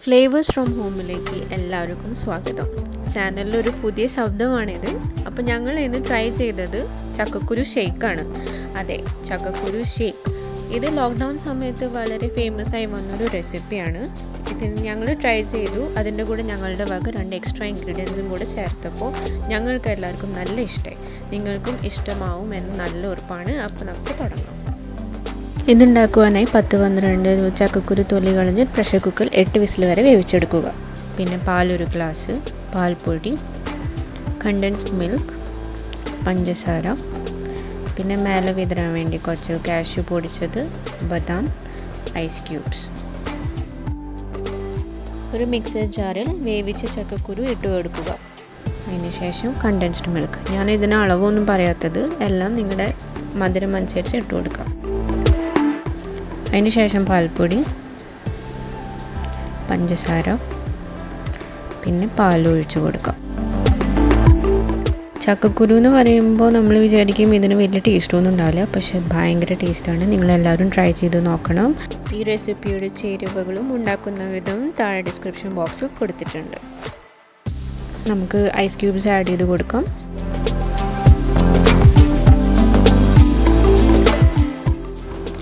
Flavours from ഹോമിലേക്ക് എല്ലാവർക്കും സ്വാഗതം. ചാനലിലൊരു പുതിയ ശബ്ദമാണിത്. അപ്പോൾ ഞങ്ങൾ ഇന്ന് ട്രൈ ചെയ്തത് ചക്കക്കുരു ഷേക്കാണ്. അതെ, ചക്കക്കുരു ഷേക്ക്. ഇത് ലോക്ക്ഡൗൺ സമയത്ത് വളരെ ഫേമസ് ആയി വന്നൊരു റെസിപ്പിയാണ്. ഇത് ഞങ്ങൾ ട്രൈ ചെയ്തു. അതിൻ്റെ കൂടെ ഞങ്ങളുടെ വക 2 എക്സ്ട്രാ ഇൻഗ്രീഡിയൻസും കൂടെ ചേർത്തപ്പോൾ ഞങ്ങൾക്ക് എല്ലാവർക്കും നല്ല ഇഷ്ടമായി. നിങ്ങൾക്കും ഇഷ്ടമാവും എന്ന് നല്ല ഉറപ്പാണ്. അപ്പോൾ നമുക്ക് തുടങ്ങാം. ഇതുണ്ടാക്കുവാനായി 10-12 ചക്കക്കുരു തൊലി കളഞ്ഞ് പ്രഷർ കുക്കറിൽ 8 വിസിൽ വരെ വേവിച്ചെടുക്കുക. പിന്നെ പാൽ 1 ഗ്ലാസ്, പാൽപ്പൊടി, കണ്ടൻസ്ഡ് മിൽക്ക്, പഞ്ചസാര, പിന്നെ മേലെ വിതറാൻ വേണ്ടി കുറച്ച് കാഷ്യൂ പൊടിച്ചത്, ബദാം, ഐസ് ക്യൂബ്സ്. ഒരു മിക്സർ ജാറിൽ വേവിച്ച ചക്കക്കുരു ഇട്ട് കൊടുക്കുക. അതിന് ശേഷം കണ്ടൻസ്ഡ് മിൽക്ക്. ഞാൻ ഇതിന് അളവൊന്നും പറയാത്തത്, എല്ലാം നിങ്ങളുടെ മധുരം അനുസരിച്ച് ഇട്ട് കൊടുക്കാം. അതിന് ശേഷം പാൽപ്പൊടി, പഞ്ചസാര, പിന്നെ പാലൊഴിച്ച് കൊടുക്കാം. ചക്കക്കുരു എന്ന് പറയുമ്പോൾ നമ്മൾ വിചാരിക്കും ഇതിന് വലിയ ടേസ്റ്റൊന്നും ഉണ്ടാവില്ല, പക്ഷേ ഭയങ്കര ടേസ്റ്റാണ്. നിങ്ങളെല്ലാവരും ട്രൈ ചെയ്ത് നോക്കണം. ഈ റെസിപ്പിയുടെ ചേരുവകളും ഉണ്ടാക്കുന്ന വിധം താഴെ ഡിസ്ക്രിപ്ഷൻ ബോക്സിൽ കൊടുത്തിട്ടുണ്ട്. നമുക്ക് ഐസ് ക്യൂബ്സ് ആഡ് ചെയ്ത് കൊടുക്കാം.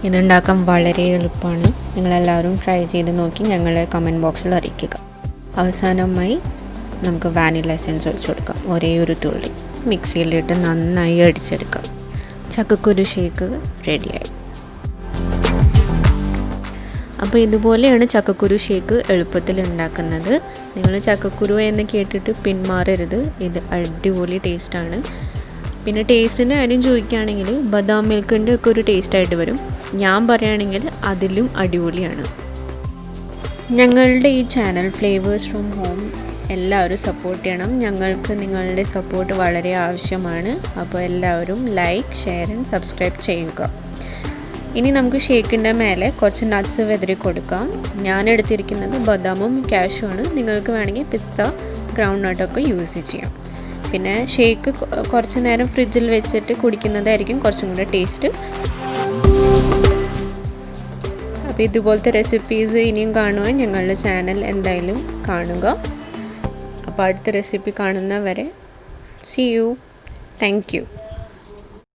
ഇതുണ്ടാക്കാൻ വളരെ എളുപ്പമാണ്. നിങ്ങളെല്ലാവരും ട്രൈ ചെയ്ത് നോക്കി ഞങ്ങളെ കമൻറ്റ് ബോക്സിൽ അറിയിക്കുക. അവസാനമായി നമുക്ക് വാനില എസൻസ് ഒഴിച്ച് കൊടുക്കാം. ഒരേ ഒരു തുള്ളി മിക്സിയിലിട്ട് നന്നായി അടിച്ചെടുക്കാം. ചക്കക്കുരു ഷേക്ക് റെഡിയായി. അപ്പോൾ ഇതുപോലെയാണ് ചക്കക്കുരു ഷേക്ക് എളുപ്പത്തിൽ ഉണ്ടാക്കുന്നത്. നിങ്ങൾ ചക്കക്കുരു എന്ന് കേട്ടിട്ട് പിന്മാറരുത്. ഇത് അടിപൊളി ടേസ്റ്റാണ്. പിന്നെ ടേസ്റ്റിൻ്റെ കാര്യം ചോദിക്കുകയാണെങ്കിൽ ബദാം മിൽക്കിൻ്റെ ഒക്കെ ഒരു ടേസ്റ്റായിട്ട് വരും. ഞാൻ പറയുകയാണെങ്കിൽ അതിലും അടിപൊളിയാണ്. ഞങ്ങളുടെ ഈ ചാനൽ ഫ്ലേവേഴ്സ് ഫ്രം ഹോം എല്ലാവരും സപ്പോർട്ട് ചെയ്യണം. ഞങ്ങൾക്ക് നിങ്ങളുടെ സപ്പോർട്ട് വളരെ ആവശ്യമാണ്. അപ്പോൾ എല്ലാവരും ലൈക്ക്, ഷെയർ ആൻഡ് സബ്സ്ക്രൈബ് ചെയ്യുക. ഇനി നമുക്ക് ഷേക്കിൻ്റെ മേലെ കുറച്ച് നട്ട്സ് വിതറി കൊടുക്കാം. ഞാൻ എടുത്തിരിക്കുന്നത് ബദാമും കാഷ്യൂ ആണ്. നിങ്ങൾക്ക് വേണമെങ്കിൽ പിസ്ത, ഗ്രൗണ്ട് നട്ടൊക്കെ യൂസ് ചെയ്യാം. പിന്നെ ഷേക്ക് കുറച്ച് നേരം ഫ്രിഡ്ജിൽ വെച്ചിട്ട് കുടിക്കുന്നതായിരിക്കും കുറച്ചും കൂടെ ടേസ്റ്റ്. അപ്പോൾ ഇതുപോലത്തെ റെസിപ്പീസ് ഇനിയും കാണുവാൻ ഞങ്ങളുടെ ചാനൽ എന്തായാലും കാണുക. അപ്പോൾ അടുത്ത റെസിപ്പി കാണുന്നവരെ see you. Thank you.